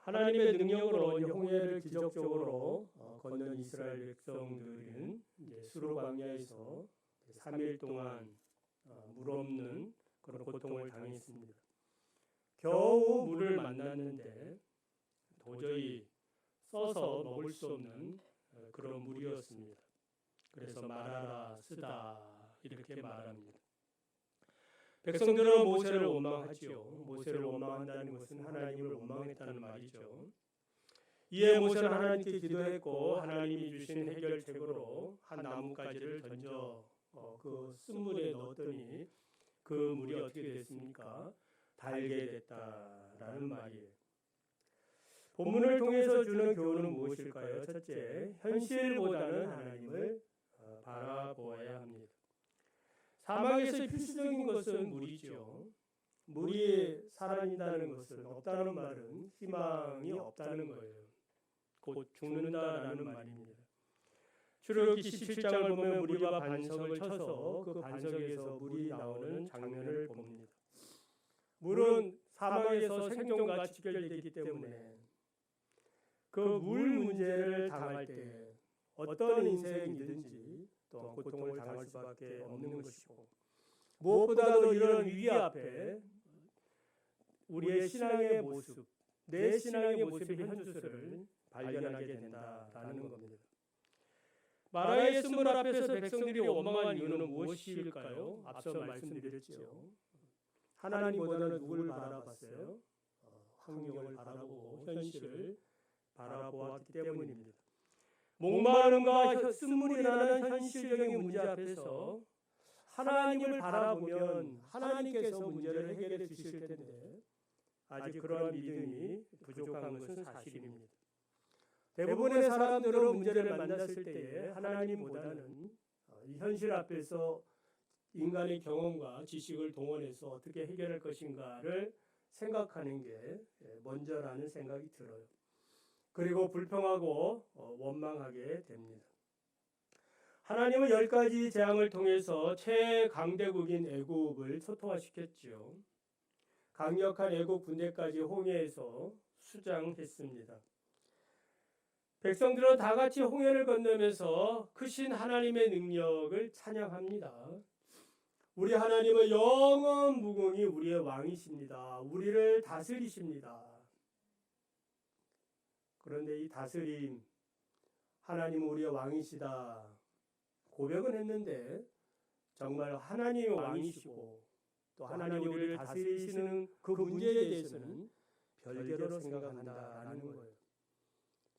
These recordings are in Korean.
하나님의 능력으로 이제 홍해를 기적적으로 건넌 이스라엘 백성들은 이제 수르 광야에서 3일 동안 물 없는 그런 고통을 당했습니다. 겨우 물을 만났는데 도저히 써서 먹을 수 없는 그런 물이었습니다. 그래서 말하라 쓰다 이렇게 말합니다. 백성들은 모세를 원망하지요. 모세를 원망한다는 것은 하나님을 원망했다는 말이죠. 이에 모세는 하나님께 기도했고 하나님이 주신 해결책으로 한 나뭇가지를 던져 그 쓴물에 넣었더니 그 물이 어떻게 됐습니까? 달게 됐다라는 말이에요. 본문을 통해서 주는 교훈은 무엇일까요? 첫째, 현실보다는 하나님을 바라보아야 합니다. 사막에서 필수적인 것은 물이죠. 물이 사라진다는 것은 없다는 말은 희망이 없다는 거예요. 곧 죽는다라는 말입니다. 출애굽기 17장을 보면 무리가 반석을 쳐서 그 반석에서 물이 나오는 장면을 봅니다. 물은 사막에서 생존과 직결되기 때문에 그 물 문제를 당할 때 어떤 인생이든지 또 고통을 당할 수밖에 없는 것이고, 무엇보다도 이런 위기 앞에 우리의 신앙의 모습, 내 신앙의 모습의 현주소를 발견하게 된다라는 겁니다. 마라의 쓴물 앞에서 백성들이 원망한 이유는 무엇일까요? 앞서 말씀드렸죠. 하나님보다는 누구를 바라봤어요? 환경을 바라보고 현실을 바라보았기 때문입니다. 목마름과 쓴물이 나는 현실적인 문제 앞에서 하나님을 바라보면 하나님께서 문제를 해결해 주실 텐데 아직 그러한 믿음이 부족한 것은 사실입니다. 대부분의 사람들은 문제를 만났을 때에 하나님보다는 이 현실 앞에서 인간의 경험과 지식을 동원해서 어떻게 해결할 것인가를 생각하는 게 먼저라는 생각이 들어요. 그리고 불평하고 원망하게 됩니다. 하나님은 10가지 재앙을 통해서 최강대국인 애굽을 초토화시켰죠. 강력한 애굽 군대까지 홍해에서 수장했습니다. 백성들은 다 같이 홍해를 건너면서 크신 하나님의 능력을 찬양합니다. 우리 하나님은 영원 무궁히 우리의 왕이십니다. 우리를 다스리십니다. 그런데 이 다스림, 하나님은 우리의 왕이시다 고백은 했는데 정말 하나님이 왕이시고 또 하나님이 우리를 다스리시는 그 문제에 대해서는 별개로 생각한다라는 거예요.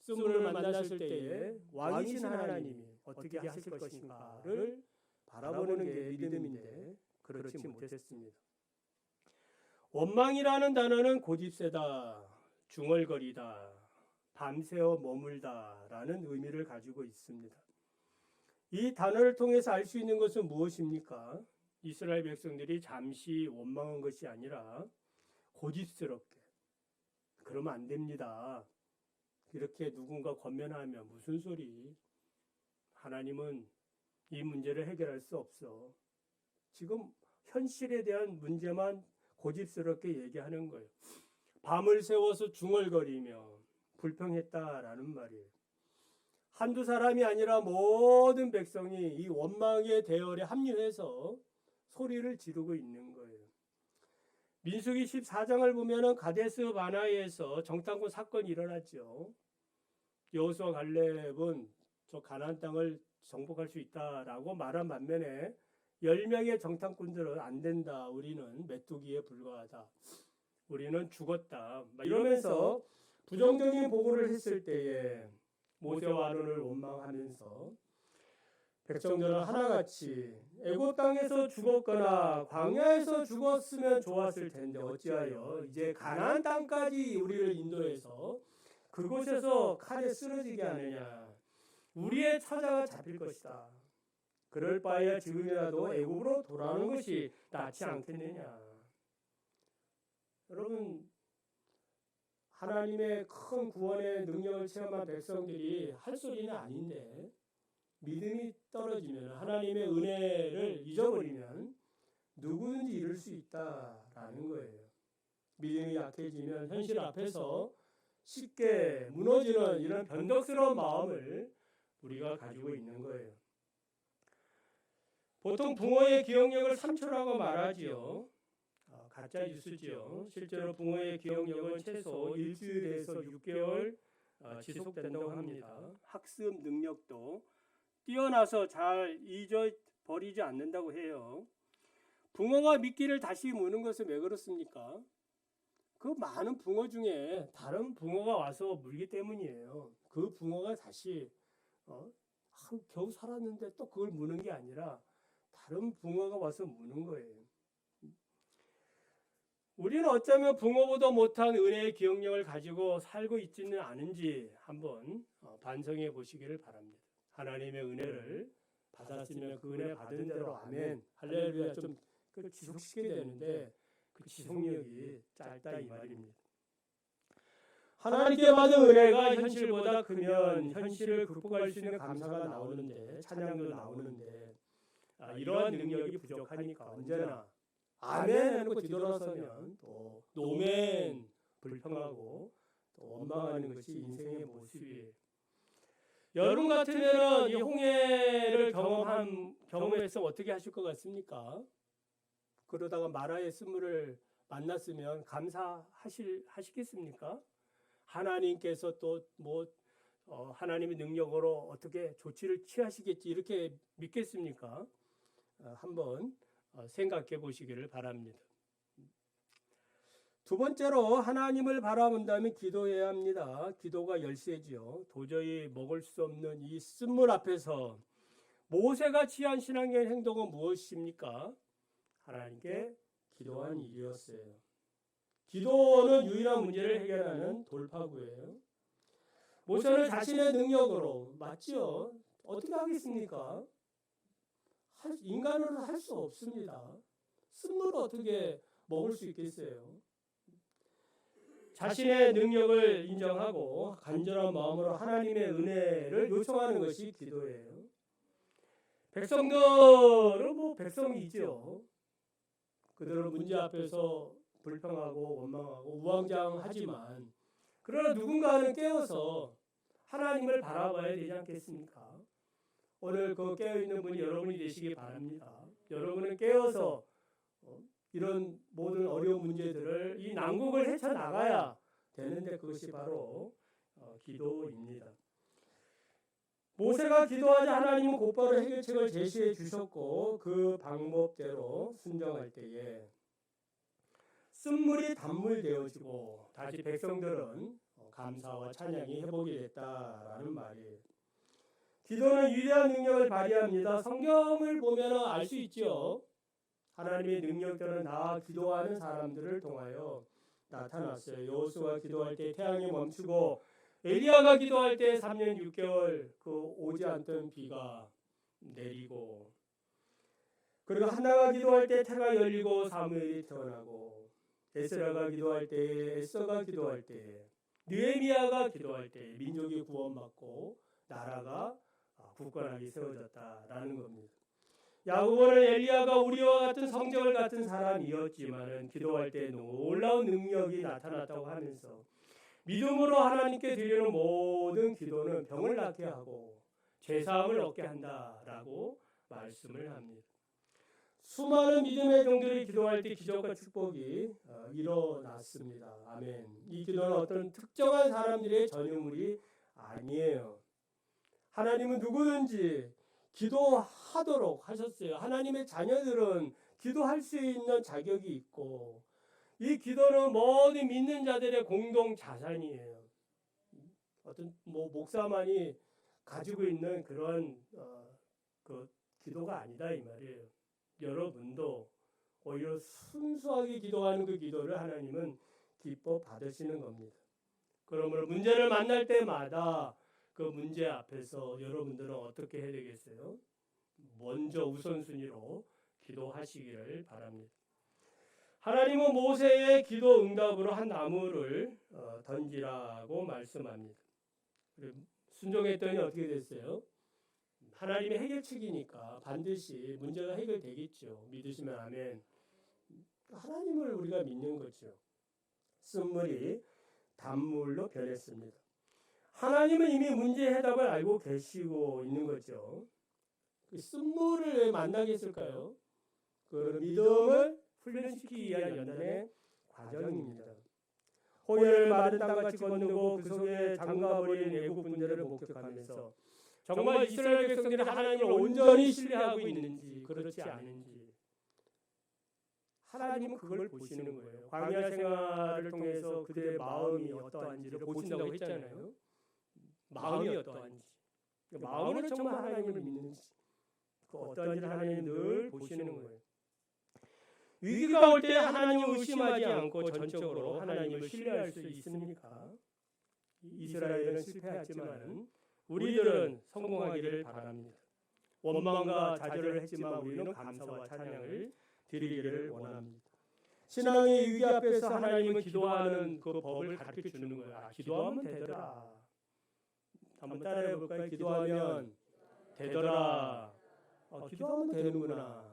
쓴물을 만났을 때에 왕이신 하나님이 어떻게 하실 것인가를 바라보는 게 믿음인데 그렇지 못했습니다. 원망이라는 단어는 고집세다, 중얼거리다, 밤새워 머물다라는 의미를 가지고 있습니다. 이 단어를 통해서 알 수 있는 것은 무엇입니까? 이스라엘 백성들이 잠시 원망한 것이 아니라 고집스럽게 그러면 안 됩니다. 이렇게 누군가 권면하면 무슨 소리? 하나님은 이 문제를 해결할 수 없어. 지금 현실에 대한 문제만 고집스럽게 얘기하는 거예요. 밤을 새워서 중얼거리며 불평했다라는 말이에요. 한두 사람이 아니라 모든 백성이 이 원망의 대열에 합류해서 소리를 지르고 있는 거예요. 민수기 14장을 보면은 가데스 바나에서 정탐꾼 사건이 일어났죠. 여호수아 갈렙은 저 가나안 땅을 정복할 수 있다라고 말한 반면에 10명의 정탐꾼들은 안 된다. 우리는 메뚜기에 불과하다. 우리는 죽었다. 이러면서 부정적인 보고를 했을 때에 모세와 아론을 원망하면서 백성들은 하나같이 애굽 땅에서 죽었거나 광야에서 죽었으면 좋았을 텐데 어찌하여 이제 가나안 땅까지 우리를 인도해서 그곳에서 칼에 쓰러지게 하느냐. 우리의 처자가 잡힐 것이다. 그럴 바에 지금이라도 애굽으로 돌아오는 것이 낫지 않겠느냐. 여러분, 하나님의 큰 구원의 능력을 체험한 백성들이 할 소리는 아닌데 믿음이 떨어지면 하나님의 은혜를 잊어버리면 누구든지 이룰 수 있다라는 거예요. 믿음이 약해지면 현실 앞에서 쉽게 무너지는 이런 변덕스러운 마음을 우리가 가지고 있는 거예요. 보통 붕어의 기억력을 3초라고 말하지요. 가짜 뉴스지요. 실제로 붕어의 기억력은 최소 일주일에서 6개월 지속된다고 합니다. 학습 능력도 뛰어나서 잘 잊어버리지 않는다고 해요. 붕어가 미끼를 다시 무는 것은 왜 그렇습니까? 그 많은 붕어 중에 다른 붕어가 와서 물기 때문이에요. 그 붕어가 다시 겨우 살았는데 또 그걸 무는 게 아니라 다른 붕어가 와서 무는 거예요. 우리는 어쩌면 붕어보다 못한 은혜의 기억력을 가지고 살고 있지는 않은지 한번 반성해 보시기를 바랍니다. 하나님의 은혜를 받았으면 그 은혜 받은 대로 아멘, 할렐루야 좀 지속시켜야 되는데 그 지속력이 짧다 이 말입니다. 하나님께 받은 은혜가 현실보다 크면 현실을 극복할 수 있는 감사가 나오는데, 찬양도 나오는데 이러한 능력이 부족하니까 언제나 아멘 하고 뒤돌아서면 또 노멘, 불평하고 또 원망하는 것이 인생의 모습이에요. 여러분 같으면 이 홍해를 경험해서 어떻게 하실 것 같습니까? 그러다가 마라의 쓴물을 만났으면 감사하시겠습니까? 하나님께서 또 하나님의 능력으로 어떻게 조치를 취하시겠지 이렇게 믿겠습니까? 한번 생각해 보시기를 바랍니다. 두 번째로 하나님을 바라본다면 기도해야 합니다. 기도가 열쇠지요. 도저히 먹을 수 없는 이 쓴물 앞에서 모세가 취한 신앙의 행동은 무엇입니까? 하나님께 기도한 일이었어요. 기도는 유일한 문제를 해결하는 돌파구예요. 모세는 자신의 능력으로 맞죠? 어떻게 하겠습니까? 인간으로는 할 수 없습니다. 쓴물을 어떻게 먹을 수 있겠어요? 자신의 능력을 인정하고 간절한 마음으로 하나님의 은혜를 요청하는 것이 기도예요. 백성들은 백성이죠. 그들은 문제 앞에서 불평하고 원망하고 우왕좌왕하지만 그러나 누군가는 깨어서 하나님을 바라봐야 되지 않겠습니까? 오늘 그 깨어있는 분이 여러분이 되시기 바랍니다. 여러분은 깨어서 이런 모든 어려운 문제들을 이 난국을 헤쳐나가야 되는데 그것이 바로 기도입니다. 모세가 기도하자 하나님은 곧바로 해결책을 제시해 주셨고 그 방법대로 순종할 때에 쓴물이 단물 되어지고 다시 백성들은 감사와 찬양이 회복이 됐다라는 말이에요. 기도는 위대한 능력을 발휘합니다. 성경을 보면 알 수 있죠. 하나님의 능력들은 다 기도하는 사람들을 통하여 나타났어요. 여호수아가 기도할 때 태양이 멈추고 엘리야가 기도할 때 3년 6개월 그 오지 않던 비가 내리고, 그리고 한나가 기도할 때 태가 열리고 사무엘이 태어나고, 에스라가 기도할 때, 에서가 기도할 때, 느헤미야가 기도할 때 민족이 구원받고 나라가 굳건하게 세워졌다라는 겁니다. 야고보는 엘리야가 우리와 같은 성적을 같은 사람이었지만은 기도할 때 놀라운 능력이 나타났다고 하면서 믿음으로 하나님께 드리는 모든 기도는 병을 낫게 하고 죄사함을 얻게 한다라고 말씀을 합니다. 수많은 믿음의 종들이 기도할 때 기적과 축복이 일어났습니다. 아멘. 이 기도는 어떤 특정한 사람들의 전유물이 아니에요. 하나님은 누구든지 기도하도록 하셨어요. 하나님의 자녀들은 기도할 수 있는 자격이 있고 이 기도는 모든 믿는 자들의 공동 자산이에요. 어떤 목사만이 가지고 있는 그런 그 기도가 아니다 이 말이에요. 여러분도 오히려 순수하게 기도하는 그 기도를 하나님은 기뻐 받으시는 겁니다. 그러므로 문제를 만날 때마다 그 문제 앞에서 여러분들은 어떻게 해야 되겠어요? 먼저 우선순위로 기도하시기를 바랍니다. 하나님은 모세의 기도 응답으로 한 나무를 던지라고 말씀합니다. 순종했더니 어떻게 됐어요? 하나님의 해결책이니까 반드시 문제가 해결되겠죠. 믿으시면 아멘. 하나님을 우리가 믿는 거죠. 쓴물이 단물로 변했습니다. 하나님은 이미 문제의 해답을 알고 계시고 있는 거죠. 그 쓴물을 왜 만나게 했을까요? 그 믿음을 훈련시키기 위한 연단의 과정입니다. 호연을 마른 땅같이 건너고 그 속에 잠가버린 애국 군대를 목격하면서 정말 이스라엘 백성들이 하나님을 온전히 신뢰하고 있는지 그렇지 않은지 하나님은 그걸 보시는 거예요. 광야 생활을 통해서 그들의 마음이 어떠한지를 보신다고 했잖아요. 마음이 어떠한지, 마음으로 정말 하나님을 믿는지, 그 어떠한지를 하나님이 늘 보시는 거예요. 위기가 올 때 하나님을 의심하지 않고 전적으로 하나님을 신뢰할 수 있습니까? 이스라엘은 실패했지만 우리들은 성공하기를 바랍니다. 원망과 좌절을 했지만 우리는 감사와 찬양을 드리기를 원합니다. 신앙의 위기 앞에서 하나님은 기도하는 그 법을 가르쳐 주는 거야. 기도하면 되더라. 한번 따라해 볼까요? 기도하면 되더라. 기도하면 되는구나.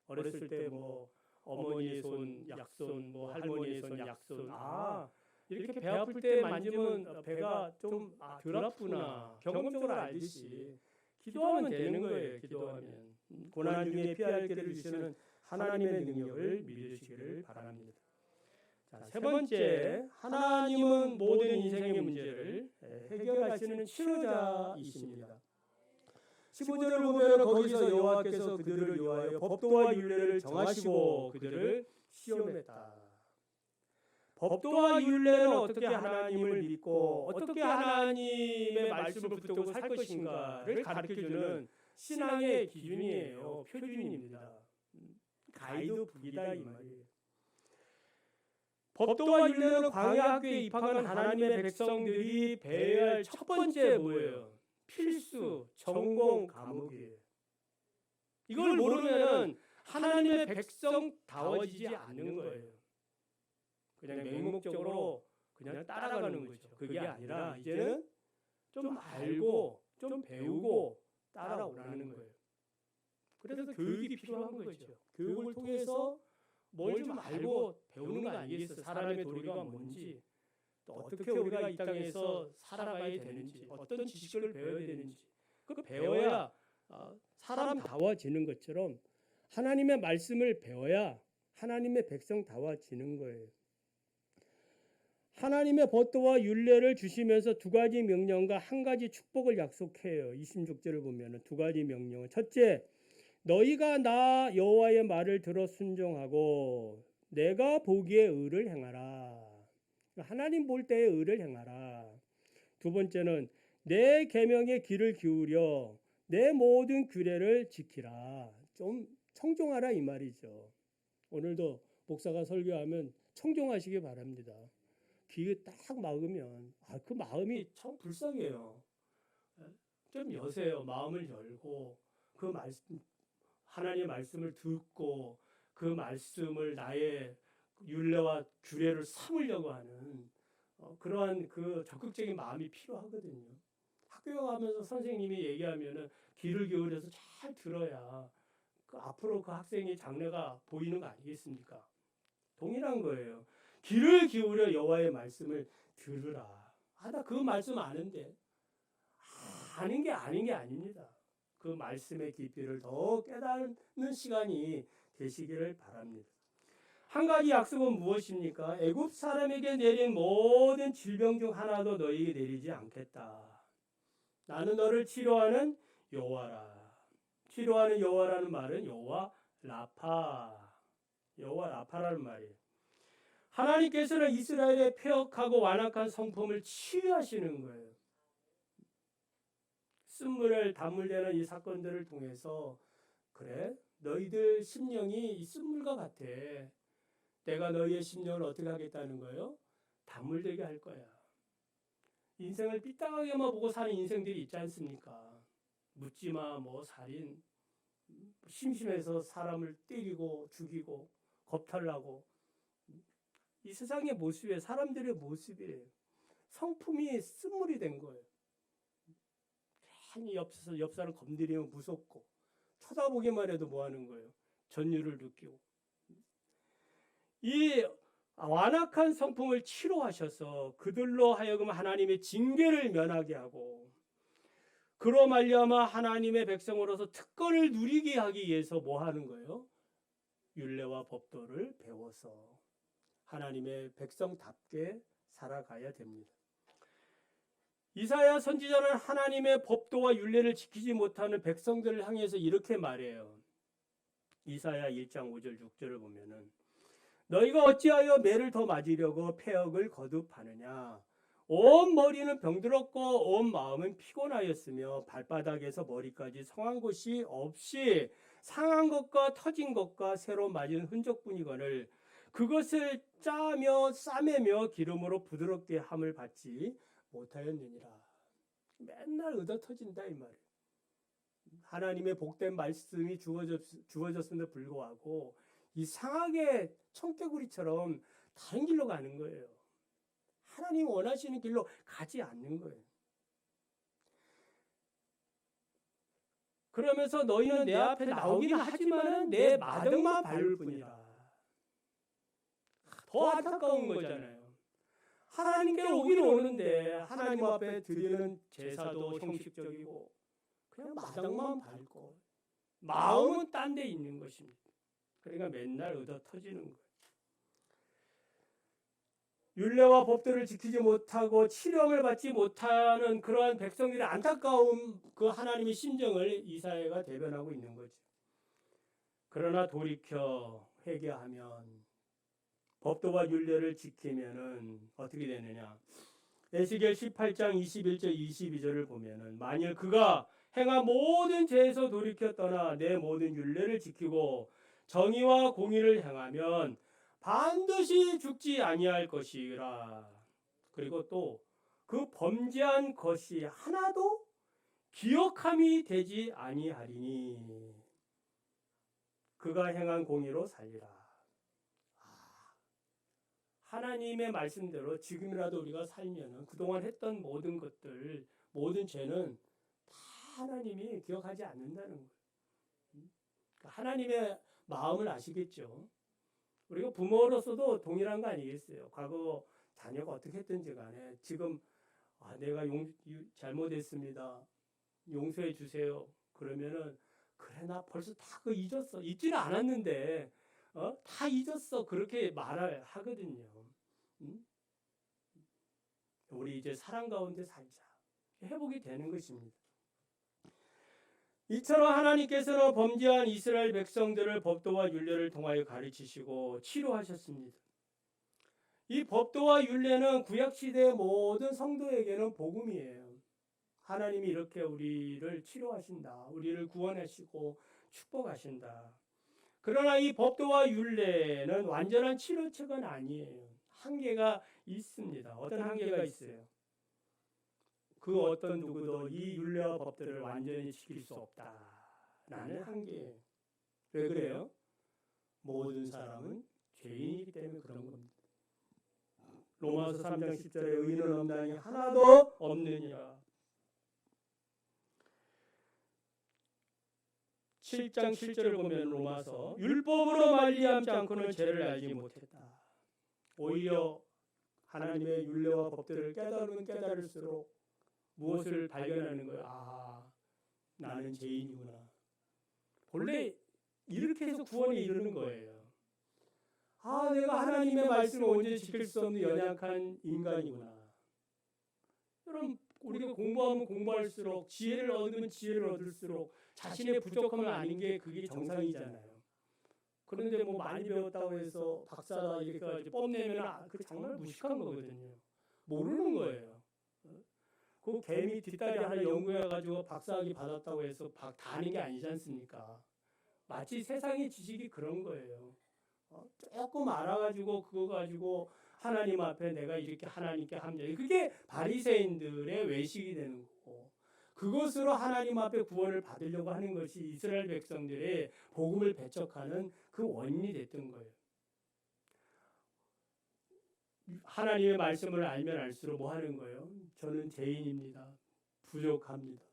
어렸을 때 뭐 어머니의 손 약손, 뭐 할머니의 손 약손. 이렇게 배 아플 때 만지면 배가 좀 덜 아프구나. 경험적으로 알듯이 기도하면 되는 거예요. 기도하면 고난 중에 피할 길을 주시는 하나님의 능력을 믿으시기를 바랍니다. 자, 세 번째, 하나님은 모든 인생의 문제를 해결하시는 치료자이십니다. 15절을 보면 거기서 여호와께서 그들을 위하여 법도와 율례를 정하시고 그들을 시험했다. 법도와 율례는 어떻게 하나님을 믿고 어떻게 하나님의 말씀을 붙들고 살 것인가를 가르쳐주는 신앙의 기준이에요. 표준입니다. 가이드북이다 이 말이에요. 법도와 율례는 광야 학교에 입학한 하나님의 백성들이 배워야 할 첫 번째 뭐예요? 필수 전공 과목이에요. 이걸 모르면 하나님의 백성다워지지 않는 거예요. 그냥 맹목적으로 그냥 따라가는 거죠. 그게 아니라 이제는 좀 알고 좀 배우고 따라오라는 거예요. 그래서 교육이 필요한 거죠. 교육을 통해서 뭘 좀 알고 배우는 거 아니겠어요? 사람의 도리가 뭔지, 또 어떻게 우리가 이 땅에서 살아가야 되는지, 어떤 지식을 배워야 되는지, 그 배워야 사람다워지는 것처럼 하나님의 말씀을 배워야 하나님의 백성다워지는 거예요. 하나님의 법도와 율례를 주시면서 두 가지 명령과 한 가지 축복을 약속해요. 26절을 보면 두 가지 명령은 첫째, 너희가 나 여호와의 말을 들어 순종하고 내가 보기에 의를 행하라. 하나님 볼 때에 의를 행하라. 두 번째는 내 계명에 귀를 기울여 내 모든 규례를 지키라. 좀 청종하라 이 말이죠. 오늘도 목사가 설교하면 청종하시기 바랍니다. 귀에 딱 막으면 그 마음이 참 불쌍해요. 좀 여세요. 마음을 열고 그 말씀 하나님의 말씀을 듣고 그 말씀을 나의 율례와 규례를 삼으려고 하는 그러한 그 적극적인 마음이 필요하거든요. 학교에 가면서 선생님이 얘기하면은 귀를 기울여서 잘 들어야 그 앞으로 그 학생의 장래가 보이는 거 아니겠습니까? 동일한 거예요. 귀를 기울여 여호와의 말씀을 들으라. 나 그 말씀 아는데 아는 게 아닌 게 아닙니다. 그 말씀의 깊이를 더 깨닫는 시간이 되시기를 바랍니다. 한 가지 약속은 무엇입니까? 애굽 사람에게 내린 모든 질병 중 하나도 너희에게 내리지 않겠다. 나는 너를 치료하는 여호와라. 치료하는 여호와라는 말은 여호와 라파라는 말이에요. 하나님께서는 이스라엘의 폐역하고 완악한 성품을 치유하시는 거예요. 쓴물을 단물되는 이 사건들을 통해서 그래 너희들 심령이 이 쓴물과 같아. 내가 너희의 심령을 어떻게 하겠다는 거예요? 단물되게 할 거야. 인생을 삐딱하게만 보고 사는 인생들이 있지 않습니까? 묻지마, 살인, 심심해서 사람을 때리고 죽이고 겁탈나고 이 세상의 모습에 사람들의 모습이에요. 성품이 쓴물이 된 거예요. 괜히 옆 사람 건드리면 무섭고 쳐다보기만 해도 뭐 하는 거예요? 전율을 느끼고. 이 완악한 성품을 치료하셔서 그들로 하여금 하나님의 징계를 면하게 하고 그로 말미암아 하나님의 백성으로서 특권을 누리게 하기 위해서 뭐 하는 거예요? 율례와 법도를 배워서 하나님의 백성답게 살아가야 됩니다. 이사야 선지자는 하나님의 법도와 율례를 지키지 못하는 백성들을 향해서 이렇게 말해요. 이사야 1장 5절 6절을 보면은 너희가 어찌하여 매를 더 맞으려고 패역을 거듭하느냐. 온 머리는 병들었고 온 마음은 피곤하였으며 발바닥에서 머리까지 성한 곳이 없이 상한 것과 터진 것과 새로 맞은 흔적뿐이거늘 그것을 짜며 싸매며 기름으로 부드럽게 함을 받지 못하였느니라. 맨날 얻어터진다 이 말이에요. 하나님의 복된 말씀이 주어졌음에도 불구하고 이상하게 청개구리처럼 다른 길로 가는 거예요. 하나님 원하시는 길로 가지 않는 거예요. 그러면서 너희는 내 앞에 나오기는 하지만 내 마당만 밟을 뿐이라. 더 안타까운 거잖아요. 하나님께로 오기는 오는데 하나님 앞에 드리는 제사도 형식적이고 그냥 마당만 밟고 마음은 딴 데 있는 것입니다. 그러니까 맨날 얻어 터지는 거예요. 율례와 법도를 지키지 못하고 치령을 받지 못하는 그러한 백성들의 안타까운 그 하나님의 심정을 이사야가 대변하고 있는 거죠. 그러나 돌이켜 회개하면 법도와 율례를 지키면은 어떻게 되느냐? 에스겔 18장 21절 22절을 보면은 만일 그가 행한 모든 죄에서 돌이켜 떠나 내 모든 율례를 지키고 정의와 공의를 행하면 반드시 죽지 아니할 것이라. 그리고 또 그 범죄한 것이 하나도 기억함이 되지 아니하리니 그가 행한 공의로 살리라. 하나님의 말씀대로 지금이라도 우리가 살면은 그동안 했던 모든 것들, 모든 죄는 다 하나님이 기억하지 않는다는 거예요. 하나님의 마음을 아시겠죠. 우리가 부모로서도 동일한 거 아니겠어요. 과거 자녀가 어떻게 했든지 간에 지금 내가 잘못했습니다. 용서해 주세요. 그러면은 그래 나 벌써 다 그거 잊었어. 잊지는 않았는데 다 잊었어. 그렇게 말을 하거든요. 우리 이제 사랑 가운데 살자. 회복이 되는 것입니다. 이처럼 하나님께서는 범죄한 이스라엘 백성들을 법도와 율례를 통하여 가르치시고 치료하셨습니다. 이 법도와 율례는 구약시대의 모든 성도에게는 복음이에요. 하나님이 이렇게 우리를 치료하신다. 우리를 구원하시고 축복하신다. 그러나 이 법도와 율례는 완전한 치료책은 아니에요. 한계가 있습니다. 어떤 한계가 있어요? 그 어떤 누구도 이 율례와 법들을 완전히 지킬 수 없다라는 한계예요. 왜 그래요? 모든 사람은 죄인이기 때문에 그런 겁니다. 로마서 3장 10절에 의인은 없나니 하나도 없느니라. 7장 7절을 보면 로마서 율법으로 말미암지 않고는 죄를 알지 못했다. 오히려 하나님의 율례와 법들을 깨달으면 깨달을수록 무엇을 발견하는 거예요? 나는 죄인이구나. 본래 이렇게 해서 구원에 이르는 거예요. 내가 하나님의 말씀을 언제 지킬 수 없는 연약한 인간이구나. 여러분 우리가 공부하면 공부할수록 지혜를 얻으면 지혜를 얻을수록 자신의 부족함을 아는 게 그게 정상이잖아요. 그런데 뭐 많이 배웠다고 해서 박사다 이렇게 뽐내면 그 정말 무식한 거거든요. 모르는 거예요. 그 개미 뒷다리 하나 연구해가지고 박사학위 받았다고 해서 다 아는 게 아니지 않습니까? 마치 세상의 지식이 그런 거예요. 조금 알아가지고 그거 가지고 하나님 앞에 내가 이렇게 하나님께 합니다. 그게 바리새인들의 외식이 되는 거고 그것으로 하나님 앞에 구원을 받으려고 하는 것이 이스라엘 백성들의 복음을 배척하는 그 원인이 됐던 거예요. 하나님의 말씀을 알면 알수록 뭐 하는 거예요? 저는 죄인입니다. 부족합니다.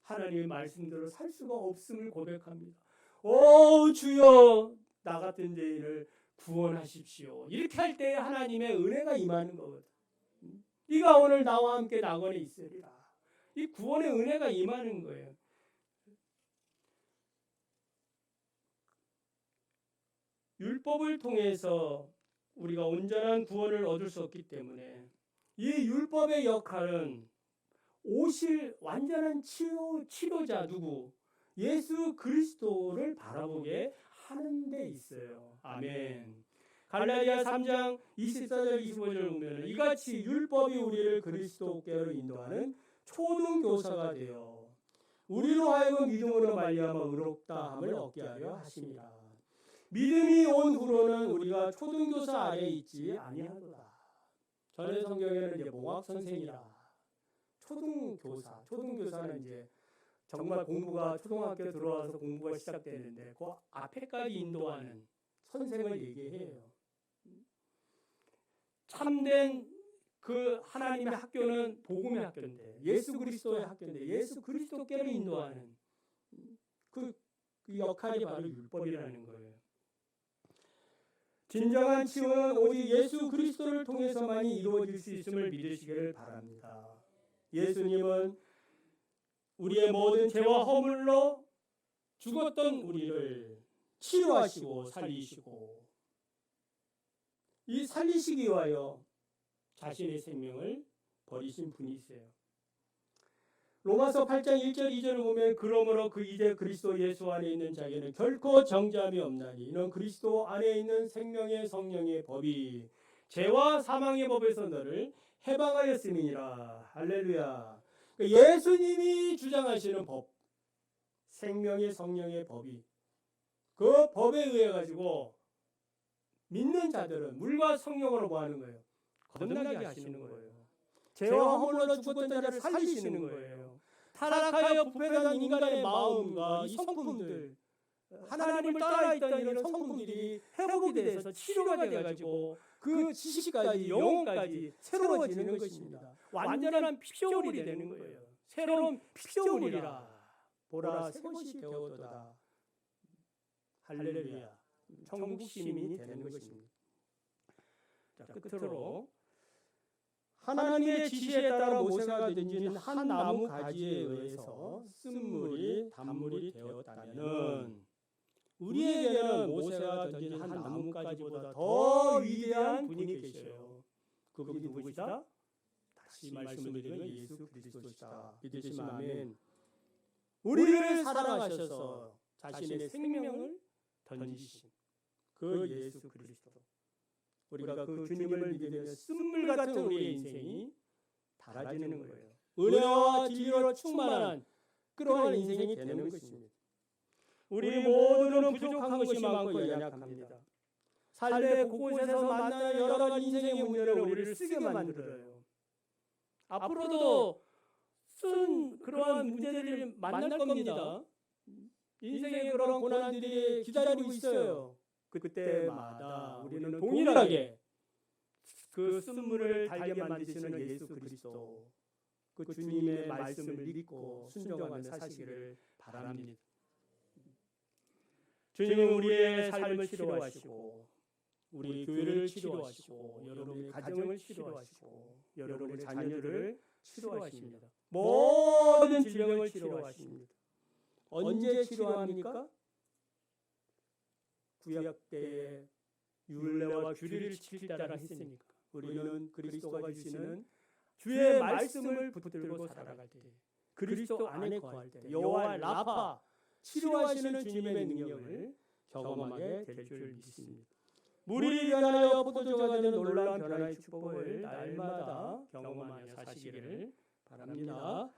하나님의 말씀대로 살 수가 없음을 고백합니다. 오 주여 나 같은 죄인을 구원하십시오. 이렇게 할 때 하나님의 은혜가 임하는 거거든. 네가 오늘 나와 함께 낙원에 있으리라. 이 구원의 은혜가 임하는 거예요. 율법을 통해서 우리가 온전한 구원을 얻을 수 없기 때문에 이 율법의 역할은 오실 완전한 치료자 누구? 예수 그리스도를 바라보게 하는 데 있어요. 아멘. 갈라디아 3장 24절 25절 보면 이같이 율법이 우리를 그리스도께로 인도하는 초등교사가 되어 우리로 하여금 믿음으로 말미암아 의롭다함을 얻게 하려 하십니다. 믿음이 온 후로는 우리가 초등교사 아래에 있지 아니하도다. 전에 성경에는 이제 몽학 선생이라 초등교사는 이제 정말 공부가 초등학교 들어와서 공부가 시작되는데 그 앞에까지 인도하는 선생을 얘기해요. 참된 그 하나님의 학교는 복음의 학교인데 예수 그리스도의 학교인데 예수 그리스도께로 인도하는 그 역할이 바로 율법이라는 거예요. 진정한 치유는 오직 예수 그리스도를 통해서만이 이루어질 수 있음을 믿으시기를 바랍니다. 예수님은 우리의 모든 죄와 허물로 죽었던 우리를 치료하시고 살리시고 이 살리시기 위하여 자신의 생명을 버리신 분이세요. 로마서 8장 1절 2절을 보면 그러므로 그 이제 그리스도 예수 안에 있는 자에게는 결코 정죄함이 없나니 이는 그리스도 안에 있는 생명의 성령의 법이 죄와 사망의 법에서 너를 해방하였음이니라. 할렐루야. 예수님이 주장하시는 법, 생명의 성령의 법이 그 법에 의해 가지고 믿는 자들은 물과 성령으로 뭐 하는 거예요? 거듭나게 하시는 거예요. 죄와 허물로 죽었던 자를 살리시는 거예요. 타락하여 부패한 인간의 마음과 이 성품들, 하나님을 따라있던 이런 성품들이 회복이 돼서 치료가 돼가지고 그 지식까지 영혼까지 새로워지는 것입니다. 완전한 피조물이 되는 거예요. 새로운 피조물이라 보라 새 것이 되었도다. 할렐루야. 천국 시민이 되는 것입니다. 자, 끝으로 하나님의 지시에 따라 모세가 던진 한 나무 가지에 의해서 쓴물이 단물이 되었다면 우리에게는 모세가 던진 한 나무 가지보다 더 위대한 분이 계셔요. 그분이 누구시다? 다시 말씀을 드리면 예수 그리스도시다. 믿으시면 아멘. 우리를 사랑하셔서 자신의 생명을 던지신 그 예수 그리스도. 우리가 그 주님을 믿으면 쓴물 같은 우리의 인생이 달아지는 거예요. 은혜와 진리로 충만한 그러한 인생이 되는 것입니다. 우리 모두는 부족한 것이 많고 연약합니다. 삶의 곳곳에서 만나는 여러 가지 인생의 문제를 우리를 쓰게 만들어요. 앞으로도 쓴 그러한 문제들을 만날 겁니다. 인생의 그런 고난들이 기다리고 있어요. 그때마다 우리는 동일하게 그 쓴물을 달게 만드시는 예수 그리스도 그 주님의 말씀을 믿고 순종하며 사시기를 바랍니다. 주님은 우리의 삶을 치료하시고 우리 교회를 치료하시고 여러분의 가정을 치료하시고 여러분의 자녀들을 치료하십니다. 모든 질병을 치료하십니다. 언제 치료합니까? 구약 때에 율례와 규례를 지킬 때라 했으니까 우리는 그리스도가 주시는 주의 말씀을 붙들고 살아갈 때 그리스도 안에 거할 때 여호와 라파 치료하시는 주님의 능력을 경험하게 될 줄 믿습니다. 물이 변하여 포도주가 되는 놀라운 변화의 축복을 날마다 경험하며 사시기를 바랍니다.